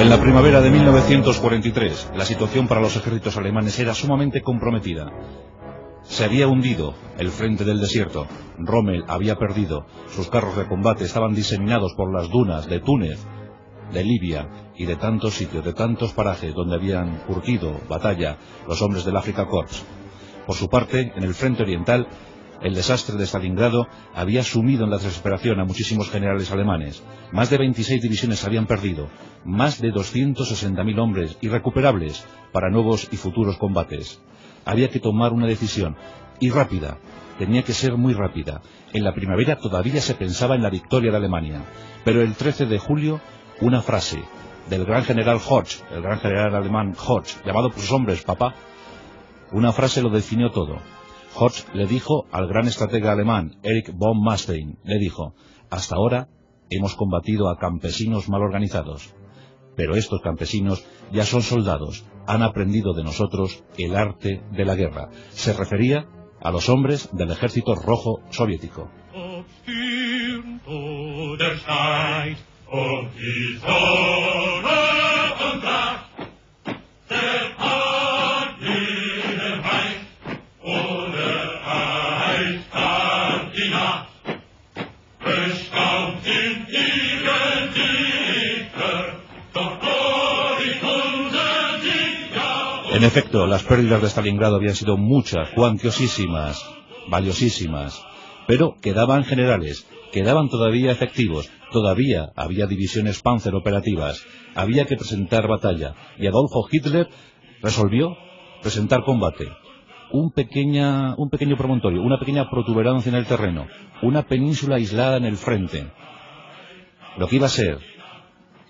En la primavera de 1943, la situación para los ejércitos alemanes era sumamente comprometida. Se había hundido el frente del desierto. Rommel había perdido. Sus carros de combate estaban diseminados por las dunas de Túnez, de Libia y de tantos sitios, de tantos parajes donde habían curtido batalla los hombres del Afrika Korps. Por su parte, en el frente oriental, el desastre de Stalingrado había sumido en la desesperación a muchísimos generales alemanes. Más de 26 divisiones habían perdido, más de 260.000 hombres irrecuperables para nuevos y futuros combates. Había que tomar una decisión, y rápida, tenía que ser muy rápida. En la primavera todavía se pensaba en la victoria de Alemania, pero el 13 de julio, una frase del gran general Horch, el gran general alemán Horch, llamado por sus hombres papá, una frase lo definió todo. Horch le dijo al gran estratega alemán Erich von Manstein, le dijo: hasta ahora hemos combatido a campesinos mal organizados, pero estos campesinos ya son soldados, han aprendido de nosotros el arte de la guerra. Se refería a los hombres del ejército rojo soviético. En efecto, las pérdidas de Stalingrado habían sido muchas, cuantiosísimas, valiosísimas, pero quedaban generales, quedaban todavía efectivos, todavía había divisiones Panzer operativas, había que presentar batalla, y Adolfo Hitler resolvió presentar combate. Un pequeño promontorio, una pequeña protuberancia en el terreno, una península aislada en el frente. Lo que iba a ser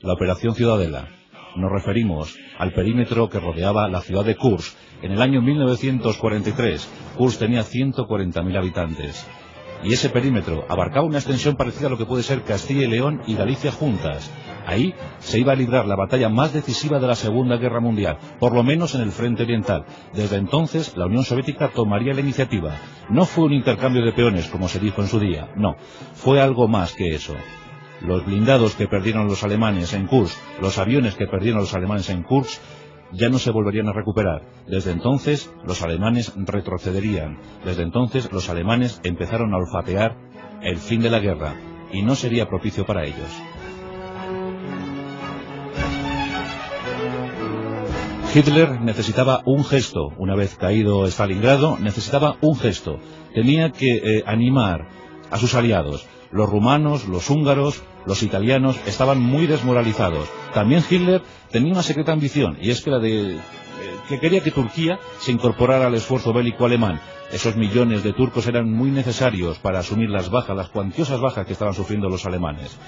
la Operación Ciudadela. Nos referimos al perímetro que rodeaba la ciudad de Kursk. En el año 1943, Kursk tenía 140.000 habitantes. Y ese perímetro abarcaba una extensión parecida a lo que puede ser Castilla y León y Galicia juntas. Ahí se iba a librar la batalla más decisiva de la Segunda Guerra Mundial, por lo menos en el frente oriental. Desde entonces, la Unión Soviética tomaría la iniciativa. No fue un intercambio de peones, como se dijo en su día, no. Fue algo más que eso. Los blindados que perdieron los alemanes en Kursk, los aviones que perdieron los alemanes en Kursk, ya no se volverían a recuperar. Desde entonces, los alemanes retrocederían. Desde entonces, los alemanes empezaron a olfatear el fin de la guerra, y no sería propicio para ellos. Hitler necesitaba un gesto. Una vez caído Stalingrado, necesitaba un gesto. Tenía que animar a sus aliados. Los rumanos, los húngaros, los italianos estaban muy desmoralizados. También Hitler tenía una secreta ambición, y es que la de que quería que Turquía se incorporara al esfuerzo bélico alemán. Esos millones de turcos eran muy necesarios para asumir las bajas, las cuantiosas bajas que estaban sufriendo los alemanes.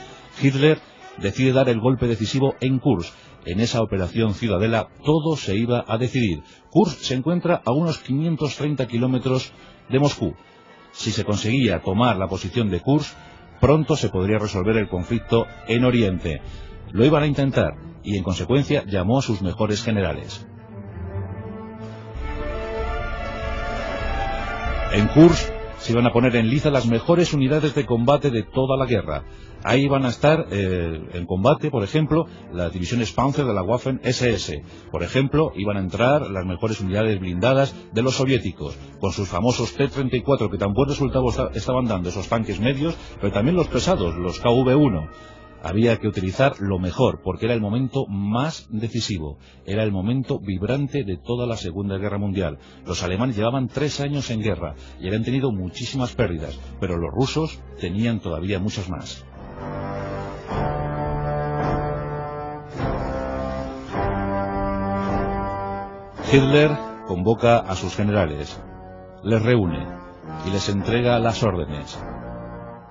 Hitler decide dar el golpe decisivo en Kursk. En esa operación Ciudadela todo se iba a decidir. Kursk se encuentra a unos 530 kilómetros de Moscú. Si se conseguía tomar la posición de Kursk, pronto se podría resolver el conflicto en Oriente. Lo iban a intentar, y en consecuencia llamó a sus mejores generales. En Kursk se iban a poner en liza las mejores unidades de combate de toda la guerra. Ahí van a estar en combate, por ejemplo, las divisiones Panzer de la Waffen-SS. Por ejemplo, iban a entrar las mejores unidades blindadas de los soviéticos, con sus famosos T-34, que tan buen resultado estaban dando esos tanques medios, pero también los pesados, los KV-1. Había que utilizar lo mejor, porque era el momento más decisivo, era el momento vibrante de toda la Segunda Guerra Mundial. Los alemanes llevaban 3 años en guerra y habían tenido muchísimas pérdidas, pero los rusos tenían todavía muchas más. Hitler convoca a sus generales, les reúne y les entrega las órdenes.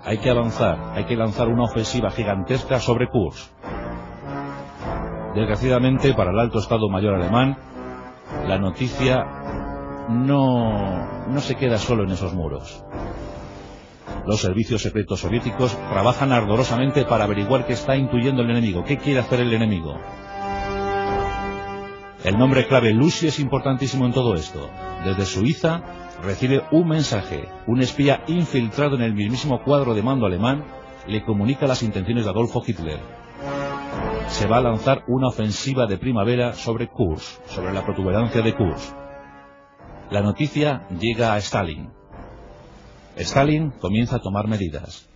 Hay que avanzar, hay que lanzar una ofensiva gigantesca sobre Kursk. Desgraciadamente para el alto Estado Mayor alemán, la noticia no se queda solo en esos muros. Los servicios secretos soviéticos trabajan ardorosamente para averiguar qué está intuyendo el enemigo, qué quiere hacer el enemigo. El nombre clave Lucy es importantísimo en todo esto. Desde Suiza recibe un mensaje. Un espía infiltrado en el mismísimo cuadro de mando alemán le comunica las intenciones de Adolfo Hitler. se va a lanzar una ofensiva de primavera sobre Kursk, sobre la protuberancia de Kursk. La noticia llega a Stalin. Stalin comienza a tomar medidas.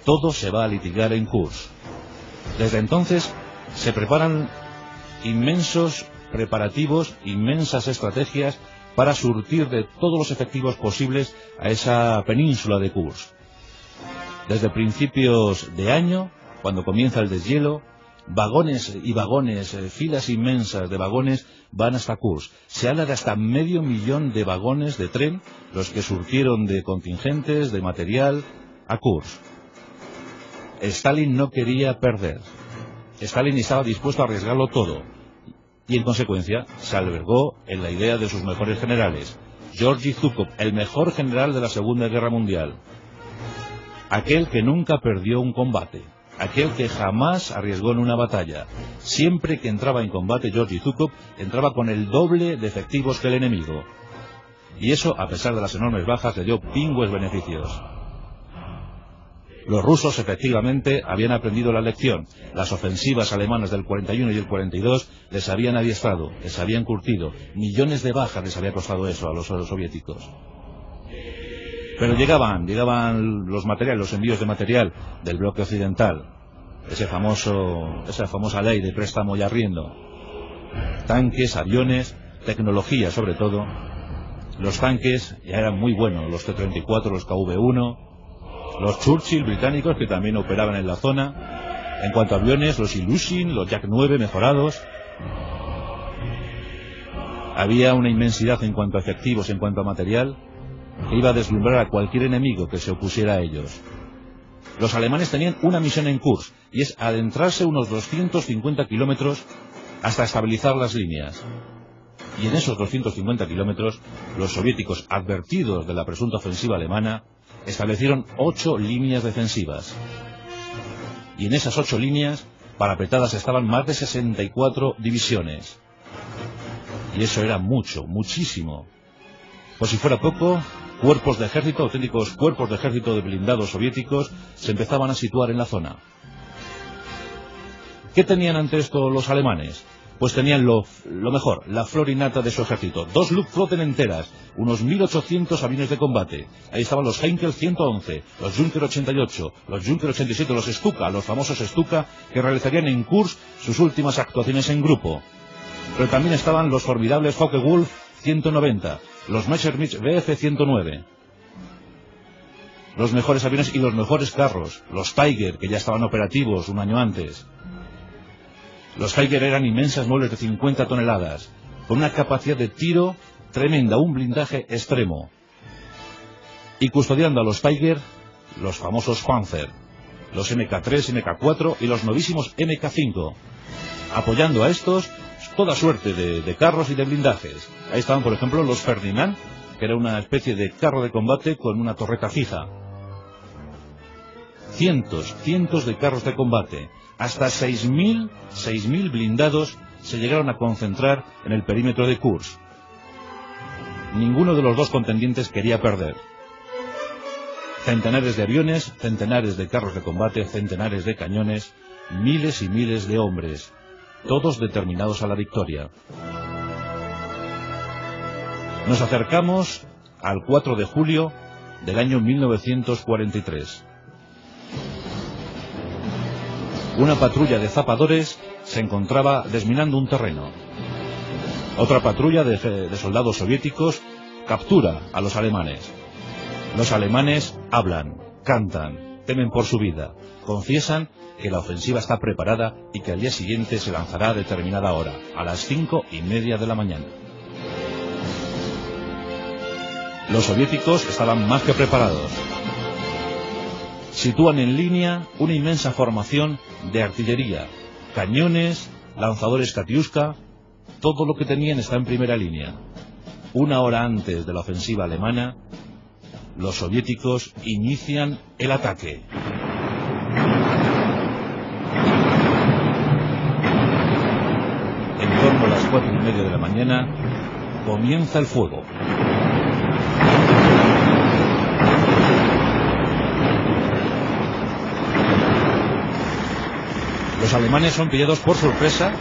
Todo se va a litigar en Kursk. Desde entonces se preparan inmensos preparativos, inmensas estrategias para surtir de todos los efectivos posibles a esa península de Kursk. Desde principios de año, cuando comienza el deshielo, vagones y vagones, filas inmensas de vagones van hasta Kursk. Se habla de hasta 500.000 de vagones de tren, los que surtieron de contingentes, de material, a Kursk. Stalin no quería perder. Stalin estaba dispuesto a arriesgarlo todo. Y en consecuencia se albergó en la idea de sus mejores generales. Georgy Zhukov, el mejor general de la Segunda Guerra Mundial. Aquel que nunca perdió un combate. Aquel que jamás arriesgó en una batalla. Siempre que entraba en combate Georgy Zhukov entraba con el doble de efectivos que el enemigo. Y eso, a pesar de las enormes bajas, le dio pingües beneficios. Los rusos efectivamente habían aprendido la lección. Las ofensivas alemanas del 41 y el 42 les habían adiestrado, les habían curtido. Millones de bajas les había costado eso a los soviéticos. Pero llegaban los materiales, los envíos de material del bloque occidental. Esa famosa ley de préstamo y arriendo. Tanques, aviones, tecnología sobre todo. Los tanques ya eran muy buenos, los T-34, los KV-1, los Churchill británicos que también operaban en la zona. En cuanto a aviones, los Ilyushin, los Yak-9 mejorados. Había una inmensidad en cuanto a efectivos, en cuanto a material, que iba a deslumbrar a cualquier enemigo que se opusiera a ellos. Los alemanes tenían una misión en Kursk, y es adentrarse unos 250 kilómetros hasta estabilizar las líneas. Y en esos 250 kilómetros, los soviéticos, advertidos de la presunta ofensiva alemana, establecieron 8 líneas defensivas. Y en esas 8 líneas, parapetadas estaban más de 64 divisiones. Y eso era mucho, muchísimo. Por si fuera poco, cuerpos de ejército, auténticos cuerpos de ejército de blindados soviéticos, se empezaban a situar en la zona. ¿Qué tenían ante esto los alemanes? Pues tenían lo mejor, la flor innata de su ejército. 2 Luftflotten enteras, unos 1.800 aviones de combate. Ahí estaban los Heinkel 111, los Junker 88, los Junker 87, los Stuka, los famosos Stuka, que realizarían en Kursk sus últimas actuaciones en grupo. Pero también estaban los formidables Focke-Wulf 190, los Messerschmitt Bf 109. Los mejores aviones y los mejores carros, los Tiger, que ya estaban operativos un año antes. Los Tiger eran inmensas muebles de 50 toneladas, con una capacidad de tiro tremenda, un blindaje extremo. Y custodiando a los Tiger, los famosos Panzer, los MK3, MK4 y los novísimos MK5. Apoyando a estos, toda suerte de carros y de blindajes. Ahí estaban, por ejemplo, los Ferdinand, que era una especie de carro de combate con una torreta fija. Cientos de carros de combate. Hasta 6.000 blindados se llegaron a concentrar en el perímetro de Kursk. Ninguno de los dos contendientes quería perder. Centenares de aviones, centenares de carros de combate, centenares de cañones, miles y miles de hombres, todos determinados a la victoria. Nos acercamos al 4 de julio del año 1943. Una patrulla de zapadores se encontraba desminando un terreno. Otra patrulla de soldados soviéticos captura a los alemanes. Los alemanes hablan, cantan, temen por su vida, confiesan que la ofensiva está preparada y que al día siguiente se lanzará a determinada hora, a las 5:30 de la mañana. Los soviéticos estaban más que preparados. Sitúan en línea una inmensa formación de artillería, cañones, lanzadores Katyuska, todo lo que tenían está en primera línea. Una hora antes de la ofensiva alemana, los soviéticos inician el ataque. En torno a las 4:30 de la mañana, comienza el fuego. Los alemanes son pillados por sorpresa,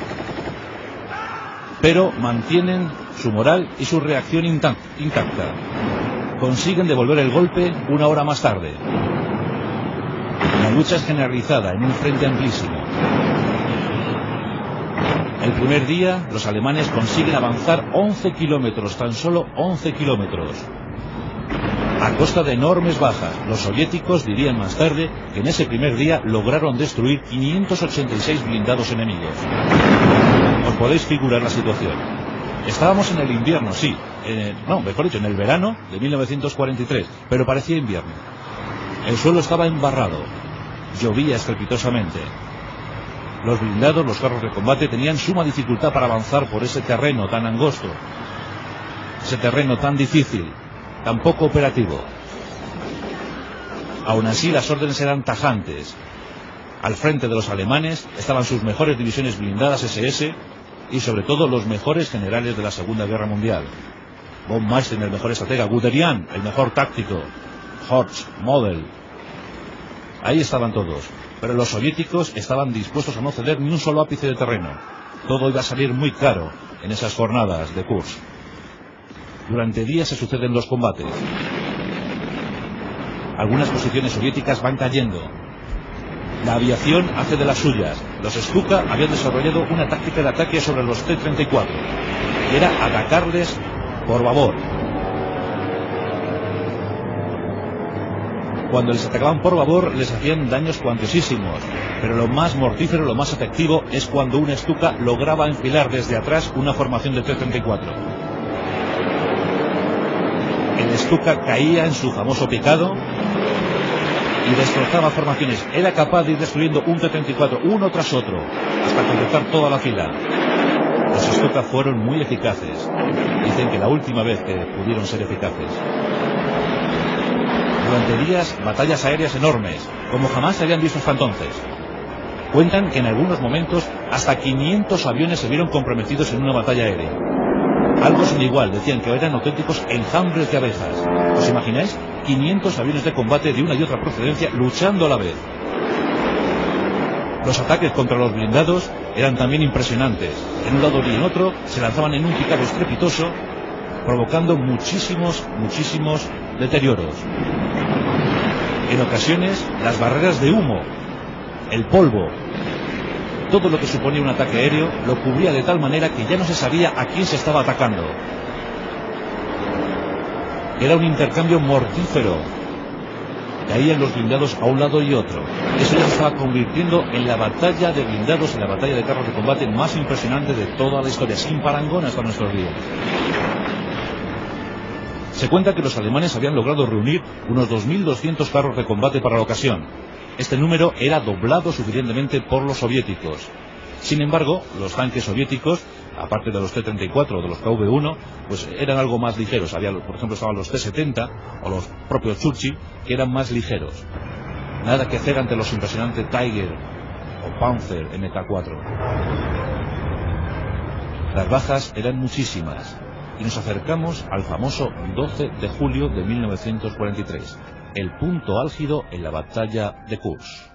pero mantienen su moral y su reacción intacta. Consiguen devolver el golpe una hora más tarde. La lucha es generalizada en un frente amplísimo. El primer día, los alemanes consiguen avanzar 11 kilómetros, tan solo 11 kilómetros. A costa de enormes bajas, los soviéticos dirían más tarde que en ese primer día lograron destruir 586 blindados enemigos. Os podéis figurar la situación. Estábamos en el invierno, sí, mejor dicho, en el verano de 1943, pero parecía invierno. El suelo estaba embarrado, llovía estrepitosamente. Los blindados, los carros de combate, tenían suma dificultad para avanzar por ese terreno tan angosto, ese terreno tan difícil, tan poco operativo. Aún así, las órdenes eran tajantes. Al frente de los alemanes estaban sus mejores divisiones blindadas SS y sobre todo los mejores generales de la Segunda Guerra Mundial. Von Manstein, el mejor estratega; Guderian, el mejor táctico; Horst, Model. Ahí estaban todos, pero los soviéticos estaban dispuestos a no ceder ni un solo ápice de terreno. Todo iba a salir muy caro en esas jornadas de Kursk. Durante días se suceden los combates. Algunas posiciones soviéticas van cayendo. La aviación hace de las suyas. Los Stuka habían desarrollado una táctica de ataque sobre los T-34, que era atacarles por babor. Cuando les atacaban por babor les hacían daños cuantiosísimos, pero lo más mortífero, lo más efectivo, es cuando un Stuka lograba enfilar desde atrás una formación de T-34. El Stuka caía en su famoso picado y destrozaba formaciones. Era capaz de ir destruyendo un T-34 uno tras otro hasta completar toda la fila. Los Stuka fueron muy eficaces. Dicen que la última vez que pudieron ser eficaces. Durante días, batallas aéreas enormes, como jamás se habían visto hasta entonces. Cuentan que en algunos momentos hasta 500 aviones se vieron comprometidos en una batalla aérea. Algo sin igual, decían que eran auténticos enjambres de abejas. ¿Os imagináis? 500 aviones de combate de una y otra procedencia luchando a la vez. Los ataques contra los blindados eran también impresionantes. En un lado y en otro se lanzaban en un picado estrepitoso, provocando muchísimos deterioros. En ocasiones, las barreras de humo, el polvo, todo lo que suponía un ataque aéreo lo cubría de tal manera que ya no se sabía a quién se estaba atacando. Era un intercambio mortífero. Caían los blindados a un lado y otro. Eso ya se estaba convirtiendo en la batalla de blindados, en la batalla de carros de combate más impresionante de toda la historia, sin parangón hasta nuestros días. Se cuenta que los alemanes habían logrado reunir unos 2.200 carros de combate para la ocasión. Este número era doblado suficientemente por los soviéticos. Sin embargo, los tanques soviéticos, aparte de los T-34 o de los KV-1, pues eran algo más ligeros. Había, por ejemplo, estaban los T-70 o los propios Churchill, que eran más ligeros. Nada que hacer ante los impresionantes Tiger o Panzer MK4. Las bajas eran muchísimas. Y nos acercamos al famoso 12 de julio de 1943, el punto álgido en la batalla de Kursk.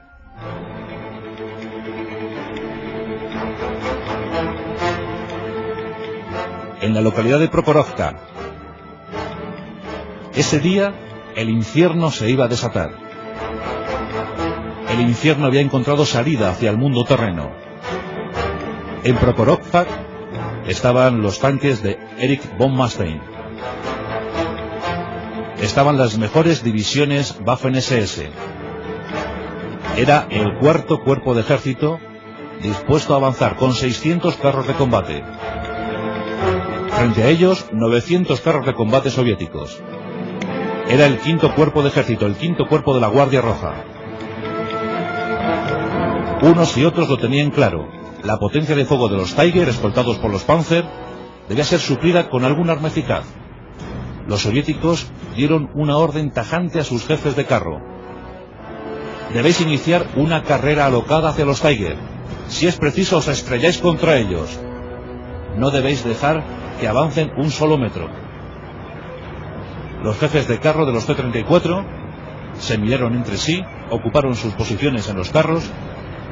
En la localidad de Prokhorovka, ese día el infierno se iba a desatar. El infierno había encontrado salida hacia el mundo terreno. En Prokhorovka estaban los tanques de Erich von Manstein. Estaban las mejores divisiones Waffen-SS. Era el cuarto cuerpo de ejército dispuesto a avanzar con 600 carros de combate. Frente a ellos, 900 carros de combate soviéticos. Era el quinto cuerpo de ejército, el quinto cuerpo de la Guardia Roja. Unos y otros lo tenían claro. La potencia de fuego de los Tiger, escoltados por los Panzer, debía ser suplida con algún arma eficaz. Los soviéticos dieron una orden tajante a sus jefes de carro. Debéis iniciar una carrera alocada hacia los Tiger. Si es preciso, os estrelláis contra ellos. No debéis dejar que avancen un solo metro. Los jefes de carro de los T-34 se miraron entre sí, ocuparon sus posiciones en los carros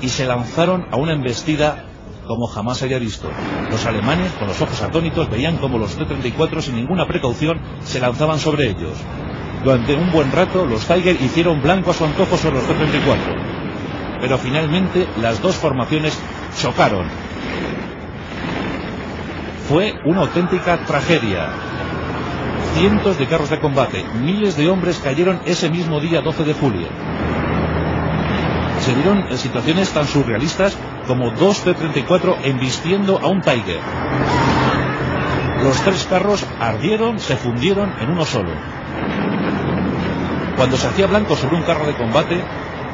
y se lanzaron a una embestida como jamás había visto. Los alemanes, con los ojos atónitos, veían como los T-34 sin ninguna precaución se lanzaban sobre ellos. Durante un buen rato los Tiger hicieron blanco a su antojo sobre los T-34, pero finalmente las dos formaciones chocaron. Fue una auténtica tragedia. Cientos de carros de combate, miles de hombres cayeron ese mismo día 12 de julio. Se dieron situaciones tan surrealistas como dos T-34 embistiendo a un Tiger. Los tres carros ardieron, se fundieron en uno solo. Cuando se hacía blanco sobre un carro de combate,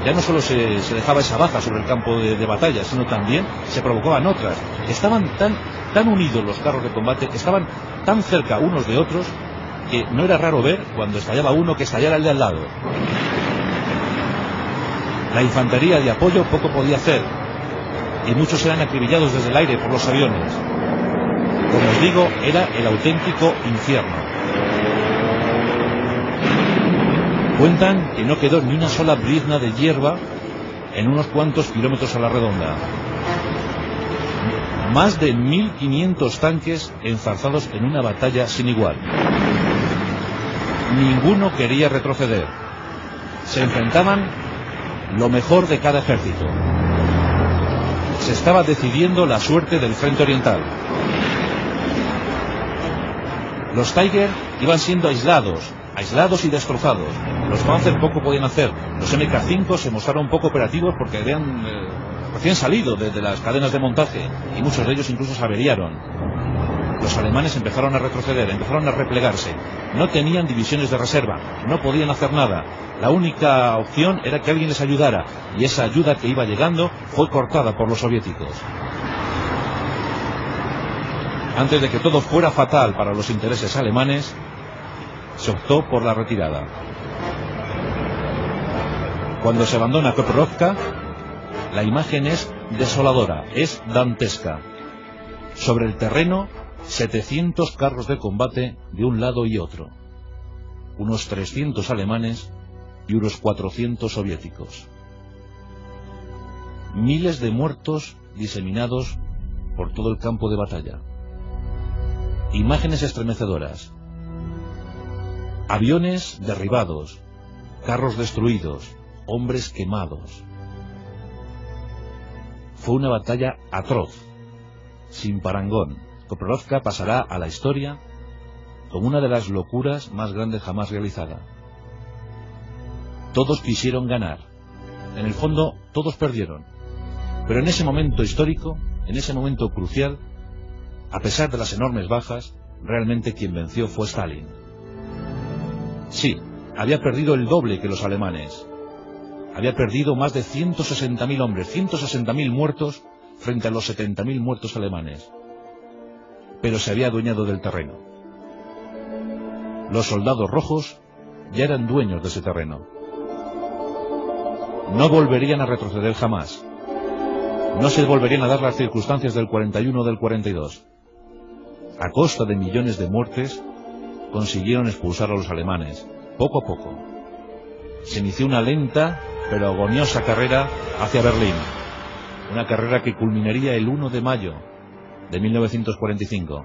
ya no solo se dejaba esa baja sobre el campo de batalla, sino también se provocaban otras. Estaban tan unidos los carros de combate, estaban tan cerca unos de otros, que no era raro ver, cuando estallaba uno, que estallara el de al lado. La infantería de apoyo poco podía hacer, y muchos eran acribillados desde el aire por los aviones. Como os digo, era el auténtico infierno. Cuentan que no quedó ni una sola brizna de hierba en unos cuantos kilómetros a la redonda. Más de 1.500 tanques enzarzados en una batalla sin igual. Ninguno quería retroceder. Se enfrentaban lo mejor de cada ejército. Se estaba decidiendo la suerte del frente oriental. Los Tiger iban siendo aislados y destrozados. Los Panzer poco podían hacer. Los MK5 se mostraron poco operativos porque habían recién salido de las cadenas de montaje, y muchos de ellos incluso se averiaron. Los alemanes empezaron a retroceder, empezaron a replegarse. No tenían divisiones de reserva, no podían hacer nada. La única opción era que alguien les ayudara, y esa ayuda que iba llegando fue cortada por los soviéticos. Antes de que todo fuera fatal para los intereses alemanes, se optó por la retirada. Cuando se abandona Prokhorovka, la imagen es desoladora, es dantesca. Sobre el terreno, 700 carros de combate de un lado y otro, unos 300 alemanes y unos 400 soviéticos. Miles de muertos diseminados por todo el campo de batalla. Imágenes estremecedoras. Aviones derribados, carros destruidos, hombres quemados. Fue una batalla atroz, sin parangón. Prokhorovka pasará a la historia como una de las locuras más grandes jamás realizada. Todos quisieron ganar. En el fondo, todos perdieron. Pero en ese momento histórico, en ese momento crucial, a pesar de las enormes bajas, realmente quien venció fue Stalin. Sí, había perdido el doble que los alemanes. Había perdido más de 160.000 hombres, 160.000 muertos frente a los 70.000 muertos alemanes. Pero se había adueñado del terreno. Los soldados rojos ya eran dueños de ese terreno. No volverían a retroceder jamás. No se volverían a dar las circunstancias del 41 o del 42. A costa de millones de muertes, consiguieron expulsar a los alemanes, poco a poco. Se inició una lenta pero agoniosa carrera hacia Berlín. Una carrera que culminaría el 1 de mayo de 1945,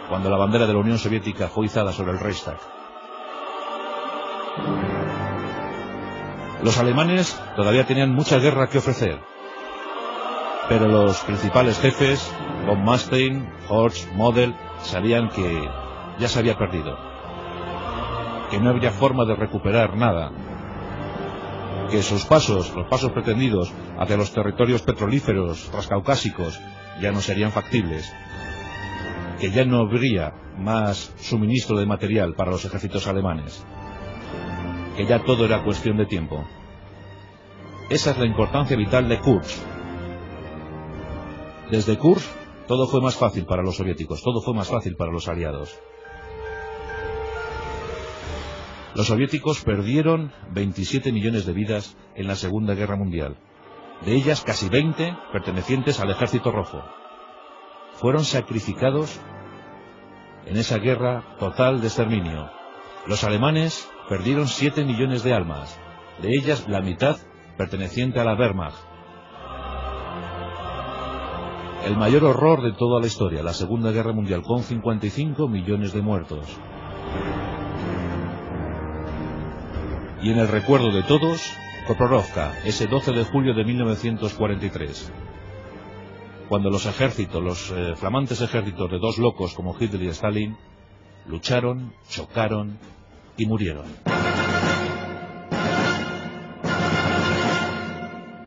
cuando la bandera de la Unión Soviética fue izada sobre el Reichstag. Los alemanes todavía tenían mucha guerra que ofrecer, pero los principales jefes, von Manstein, Horst, Model, sabían que ya se había perdido, que no habría forma de recuperar nada, que sus pasos, los pasos pretendidos hacia los territorios petrolíferos transcaucásicos, ya no serían factibles, que ya no habría más suministro de material para los ejércitos alemanes, que ya todo era cuestión de tiempo. Esa es la importancia vital de Kursk. Desde Kursk todo fue más fácil para los soviéticos, todo fue más fácil para los aliados. Los soviéticos perdieron 27 millones de vidas en la Segunda Guerra Mundial, de ellas casi 20 pertenecientes al Ejército Rojo. Fueron sacrificados en esa guerra total de exterminio. Los alemanes perdieron 7 millones de almas, de ellas la mitad perteneciente a la Wehrmacht. El mayor horror de toda la historia, la Segunda Guerra Mundial, con 55 millones de muertos. Y en el recuerdo de todos, Prokhorovka, ese 12 de julio de 1943. Cuando los ejércitos, los flamantes ejércitos de dos locos como Hitler y Stalin, lucharon, chocaron y murieron.